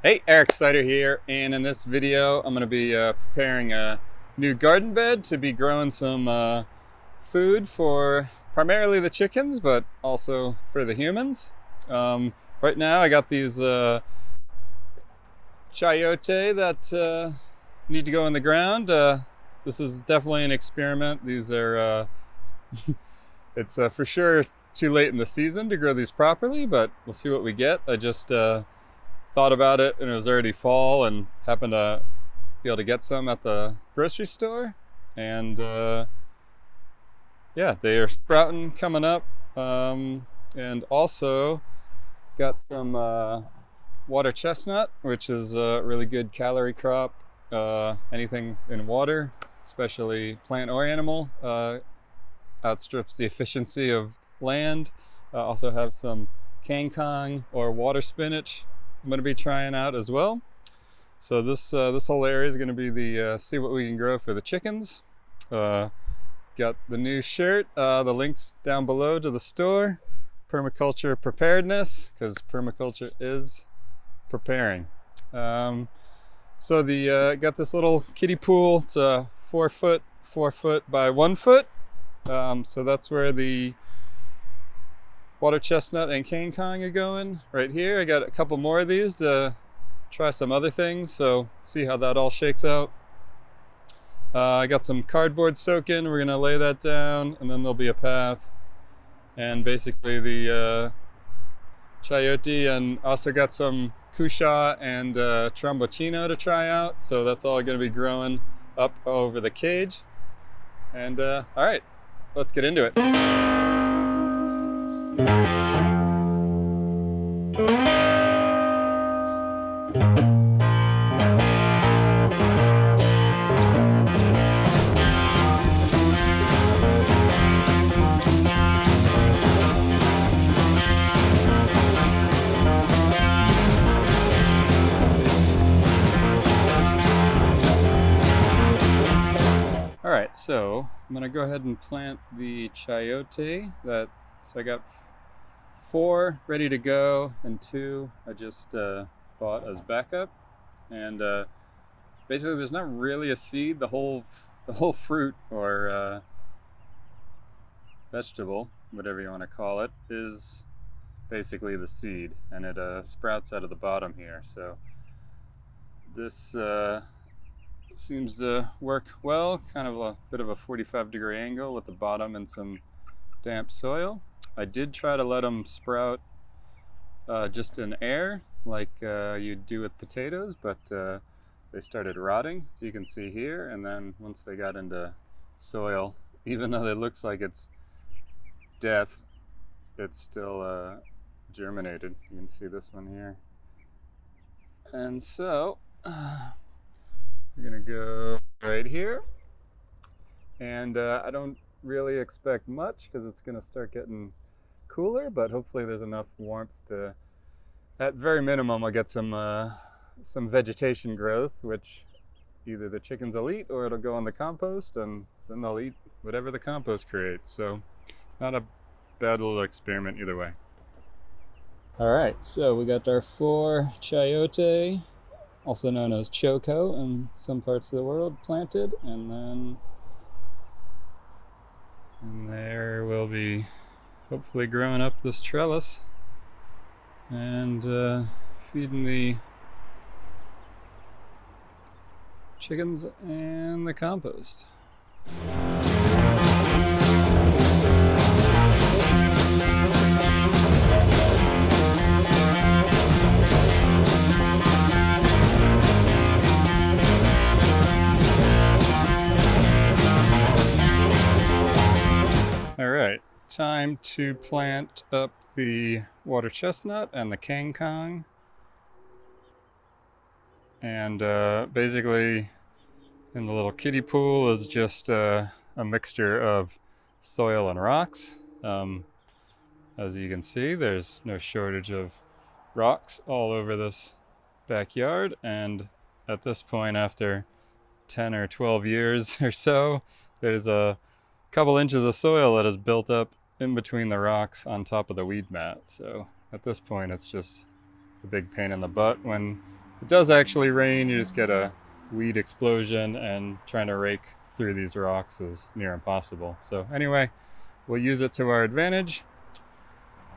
Hey, Eric Sider here, and in this video I'm going to be preparing a new garden bed to be growing some food for primarily the chickens, but also for the humans. Right now I got these chayote that need to go in the ground. This is definitely an experiment. These are, it's for sure too late in the season to grow these properly, but we'll see what we get. I just thought about it and it was already fall and happened to be able to get some at the grocery store, and yeah, they are sprouting coming up, and also got some water chestnut, which is a really good calorie crop. Anything in water, especially plant or animal, outstrips the efficiency of land. Also have some kangkong or water spinach I'm going to be trying out as well. So this whole area is going to be the see what we can grow for the chickens. Got the new shirt, the links down below to the store. Permaculture preparedness, because permaculture is preparing. So got this little kiddie pool. It's a 4 foot by 1 foot. So that's where the water chestnut and kangkong are going right here. I got a couple more of these to try some other things, so see how that all shakes out. I got some cardboard soaking. We're gonna lay that down, and then there'll be a path. And basically the chayote, and also got some cushaw and trombocino to try out. So that's all gonna be growing up over the cage. And all right, let's get into it. All right, so I'm gonna go ahead and plant the chayote. So I got 4 ready to go, and 2 I just bought as backup. And basically, there's not really a seed. The whole fruit or vegetable, whatever you want to call it, is basically the seed, and it sprouts out of the bottom here. So this seems to work well. Kind of a bit of a 45-degree angle with the bottom and some damp soil. I did try to let them sprout just in air like you'd do with potatoes, but they started rotting, as you can see here. And then once they got into soil, even though it looks like it's death, it's still germinated. You can see this one here. And so we're gonna go right here, and I don't really expect much because it's gonna start getting cooler, but hopefully there's enough warmth to, at very minimum, I'll get some vegetation growth, which either the chickens will eat or it'll go on the compost, and then they'll eat whatever the compost creates. So not a bad little experiment either way. All right, so we got our 4 chayote, also known as choco in some parts of the world, planted, and then there will be hopefully growing up this trellis and feeding the chickens and the compost. All right, time to plant up the water chestnut and the kangkong. And basically in the little kiddie pool is just a mixture of soil and rocks. As you can see, there's no shortage of rocks all over this backyard. And at this point, after 10 or 12 years or so, there's a couple inches of soil that has built up in between the rocks on top of the weed mat. So at this point, it's just a big pain in the butt when it does actually rain, you just get a weed explosion, and trying to rake through these rocks is near impossible. So anyway, we'll use it to our advantage.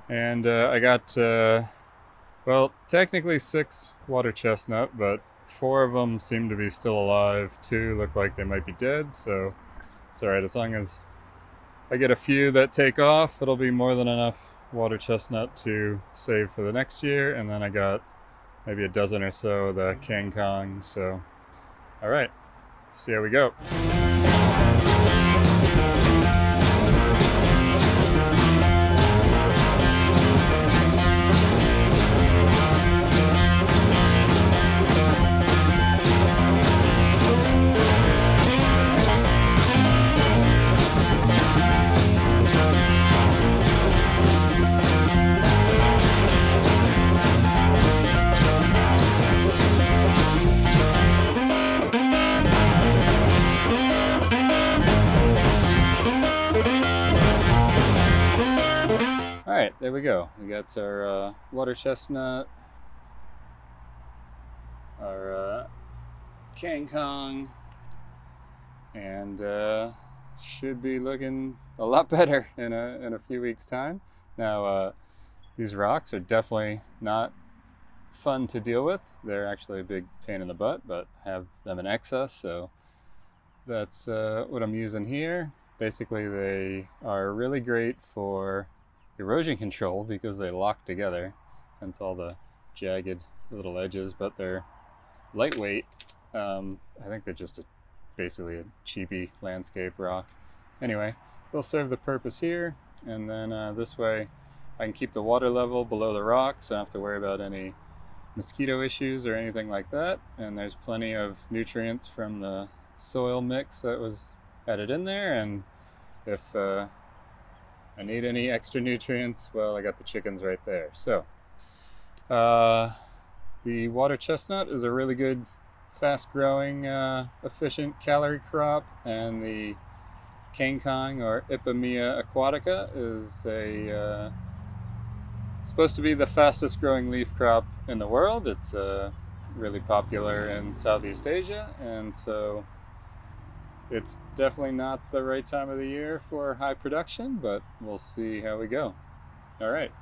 And I got, well, technically 6 water chestnut, but 4 of them seem to be still alive. 2 look like they might be dead, so it's all right. As long as I get a few that take off, it'll be more than enough water chestnut to save for the next year. And then I got maybe a dozen or so of the King Kong. So, all right, let's see how we go. All right, there we go. We got our water chestnut, our King Kong, and should be looking a lot better in a few weeks' time. Now, these rocks are definitely not fun to deal with. They're actually a big pain in the butt, but have them in excess, so that's what I'm using here. Basically, they are really great for erosion control because they lock together, hence all the jagged little edges, but they're lightweight. I think they're just basically a cheapy landscape rock. Anyway, they'll serve the purpose here, and then this way I can keep the water level below the rocks. I don't have to worry about any mosquito issues or anything like that, and there's plenty of nutrients from the soil mix that was added in there, and if I need any extra nutrients, well, I got the chickens right there. So the water chestnut is a really good, fast-growing, efficient calorie crop, and the King Kong, or Ipomoea aquatica, is a supposed to be the fastest growing leaf crop in the world. It's really popular in Southeast Asia, and so it's definitely not the right time of the year for high production, but we'll see how we go. All right.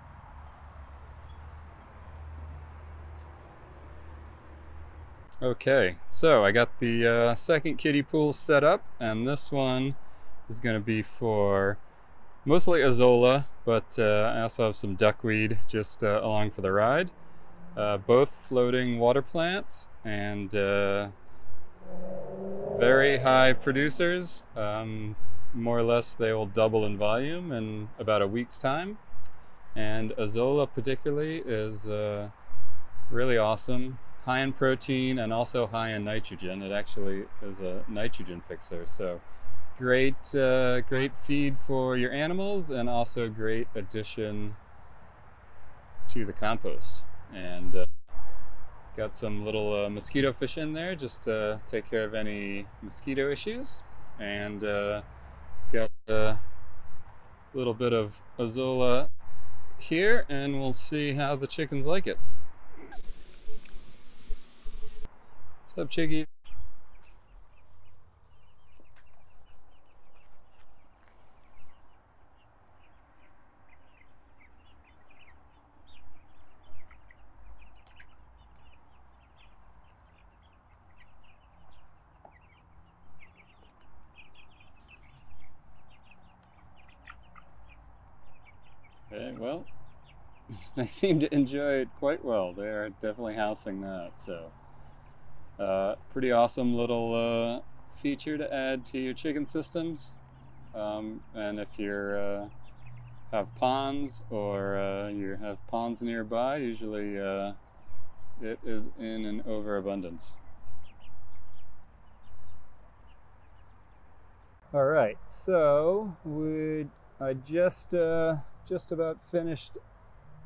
Okay, so I got the second kiddie pool set up, and this one is going to be for mostly azolla, but I also have some duckweed just along for the ride. Both floating water plants, and very high producers. More or less they will double in volume in about a week's time. And azolla particularly is really awesome, high in protein and also high in nitrogen. It actually is a nitrogen fixer, so great great feed for your animals, and also great addition to the compost. And got some little mosquito fish in there just to take care of any mosquito issues, and got a little bit of azolla here, and we'll see how the chickens like it. What's up, Chiggy? Okay, well, they seem to enjoy it quite well. They're definitely housing that, so pretty awesome little feature to add to your chicken systems. And if you're have ponds, or you have ponds nearby, usually it is in an overabundance. All right, so I just about finished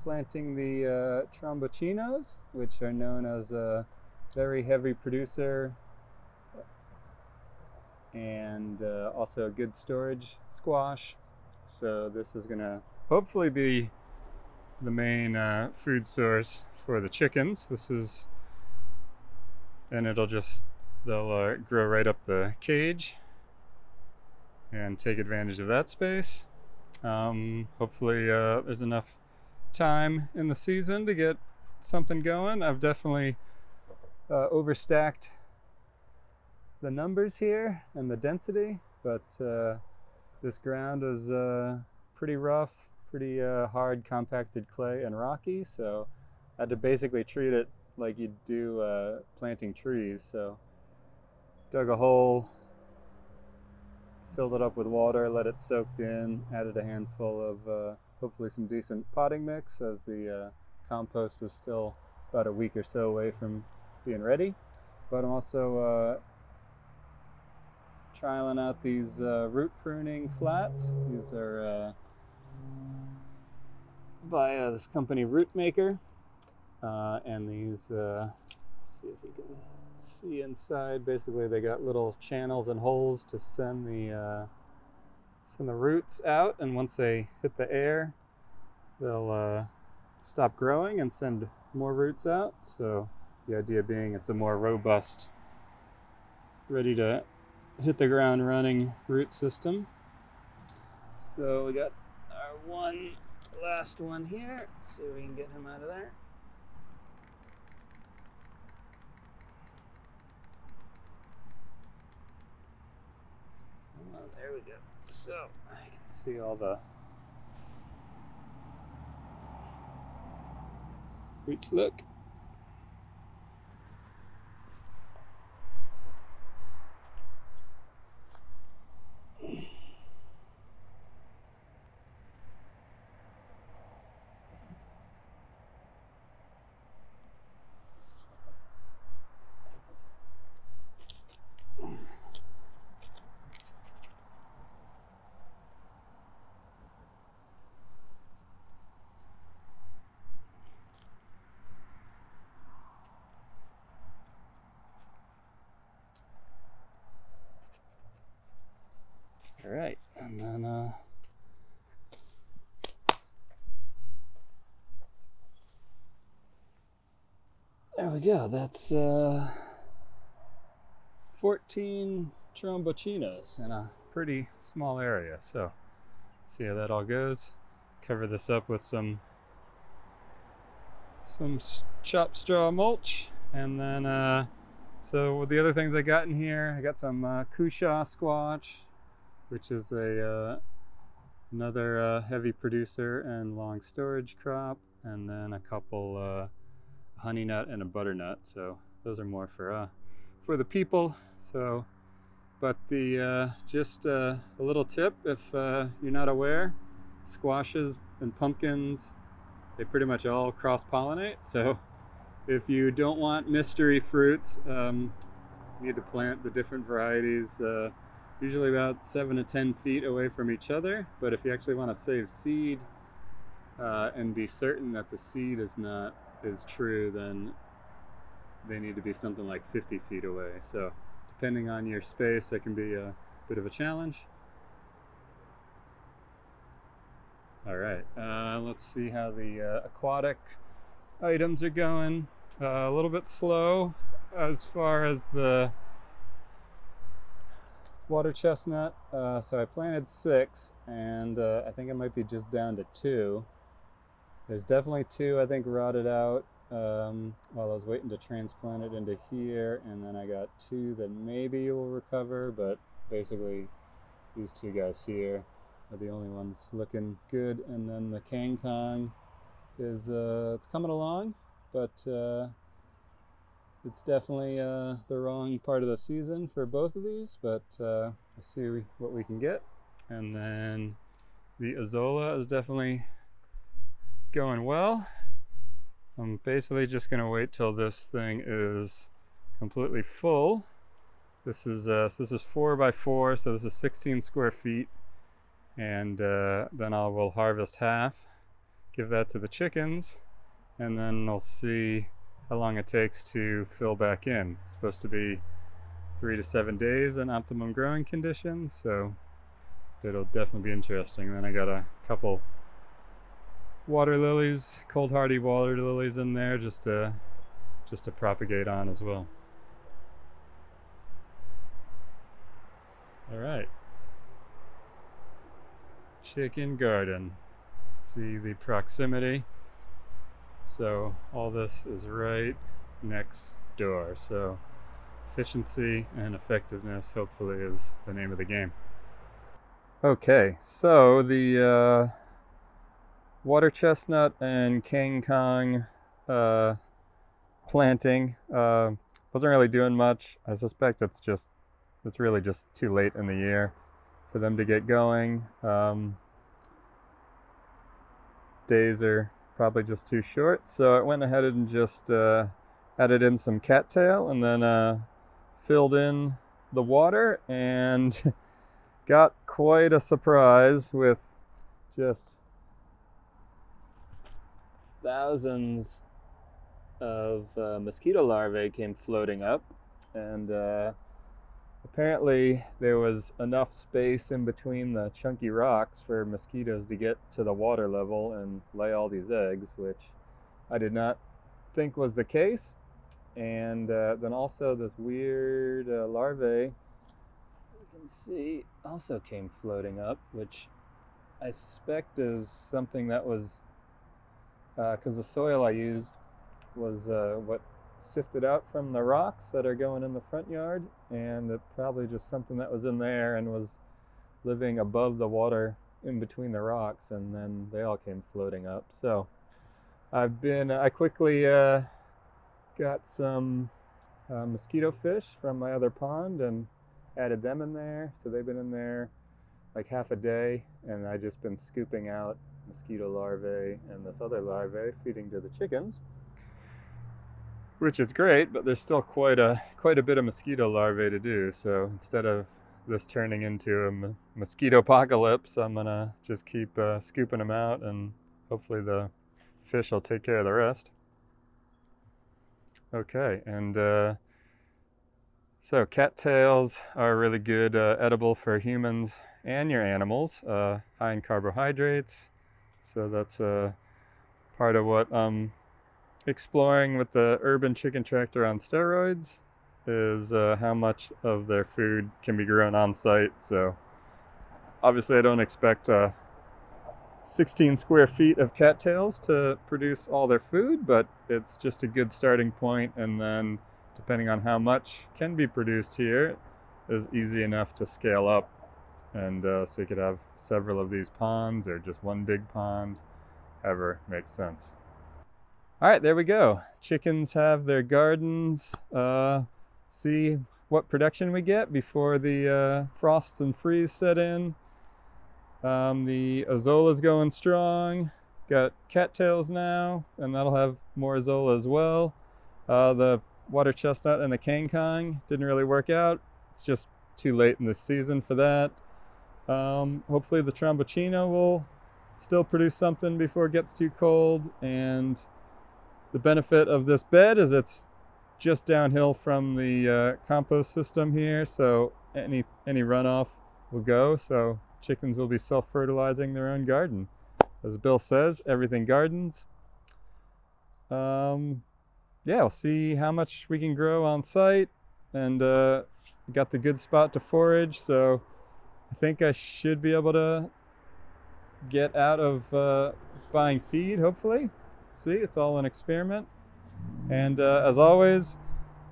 planting the trombochinos, which are known as a very heavy producer and also a good storage squash. So this is gonna hopefully be the main food source for the chickens. This is and they'll grow right up the cage and take advantage of that space. Hopefully there's enough time in the season to get something going. I've definitely overstacked the numbers here and the density, but this ground is pretty rough, pretty hard compacted clay and rocky, so I had to basically treat it like you'd do planting trees. So dug a hole, filled it up with water, let it soak in, added a handful of hopefully some decent potting mix, as the compost is still about a week or so away from being ready. But I'm also trialing out these root pruning flats. These are by this company Root Maker, and these, see if you can see inside. Basically, they got little channels and holes to send the roots out, and once they hit the air, they'll stop growing and send more roots out. So the idea being it's a more robust, ready to hit the ground running root system. So we got our last one here. Let's see if we can get him out of there. Oh, there we go. So I can see all the roots. Look. All right, and then there we go. That's 14 trombochinos in a pretty small area. So see how that all goes. Cover this up with some chopped straw mulch, and then so with the other things I got in here, I got some cushaw squash, which is another heavy producer and long storage crop, and then a couple honey nut and a butternut. So those are more for the people. So, but the just a little tip, if you're not aware, squashes and pumpkins, they pretty much all cross-pollinate. So if you don't want mystery fruits, you need to plant the different varieties usually about 7 to 10 feet away from each other. But if you actually want to save seed and be certain that the seed is true, then they need to be something like 50 feet away. So depending on your space, that can be a bit of a challenge. All right, let's see how the aquatic items are going. A little bit slow as far as the water chestnut. So I planted 6, and I think I might be just down to 2. There's definitely 2 I think rotted out while I was waiting to transplant it into here, and then I got 2 that maybe will recover, but basically these 2 guys here are the only ones looking good. And then the kangkong is it's coming along, but it's definitely the wrong part of the season for both of these, but we'll see what we can get. And then the azolla is definitely going well. I'm basically just going to wait till this thing is completely full. This is 4 by 4, so this is 16 square feet, and then I will harvest half, give that to the chickens, and then I'll see how long it takes to fill back in. It's supposed to be 3 to 7 days in optimum growing conditions, so it'll definitely be interesting. And then I got a couple water lilies, cold hardy water lilies in there just to propagate on as well. All right. Chicken garden. See the proximity. So all this is right next door. So efficiency and effectiveness hopefully is the name of the game. Okay, so the water chestnut and King Kong planting wasn't really doing much. I suspect it's really just too late in the year for them to get going. Days are probably just too short, so I went ahead and just added in some cattail and then filled in the water and got quite a surprise with just thousands of mosquito larvae came floating up, and apparently there was enough space in between the chunky rocks for mosquitoes to get to the water level and lay all these eggs, which I did not think was the case. And then also this weird larvae, you can see, also came floating up, which I suspect is something that was because the soil I used was what sifted out from the rocks that are going in the front yard, and it probably just something that was in there and was living above the water in between the rocks, and then they all came floating up. So I quickly got some mosquito fish from my other pond and added them in there. So they've been in there like half a day, and I've just been scooping out mosquito larvae and this other larvae, feeding to the chickens, which is great, but there's still quite a bit of mosquito larvae to do. So instead of this turning into a mosquito apocalypse, I'm gonna just keep scooping them out, and hopefully the fish will take care of the rest. Okay, and so cattails are really good edible for humans and your animals, high in carbohydrates. So that's part of what I'm exploring with the urban chicken tractor on steroids, is how much of their food can be grown on site. So obviously I don't expect 16 square feet of cattails to produce all their food, but it's just a good starting point, and then depending on how much can be produced here is easy enough to scale up. And so you could have several of these ponds or just one big pond, however makes sense. All right, there we go. Chickens have their gardens. See what production we get before the frosts and freeze set in. The azola's going strong. Got cattails now, and that'll have more azola as well. The water chestnut and the King Kong didn't really work out. It's just too late in the season for that. Hopefully the Trombocino will still produce something before it gets too cold, and the benefit of this bed is it's just downhill from the compost system here, so any runoff will go, so chickens will be self-fertilizing their own garden. As Bill says, everything gardens. Yeah, we'll see how much we can grow on site, and got the good spot to forage, so I think I should be able to get out of buying feed, hopefully. See, it's all an experiment. And as always,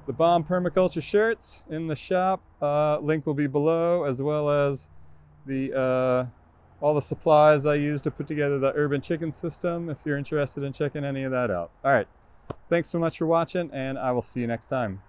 the bomb permaculture shirts in the shop, link will be below, as well as the all the supplies I use to put together the urban chicken system, if you're interested in checking any of that out. All right, thanks so much for watching, and I will see you next time.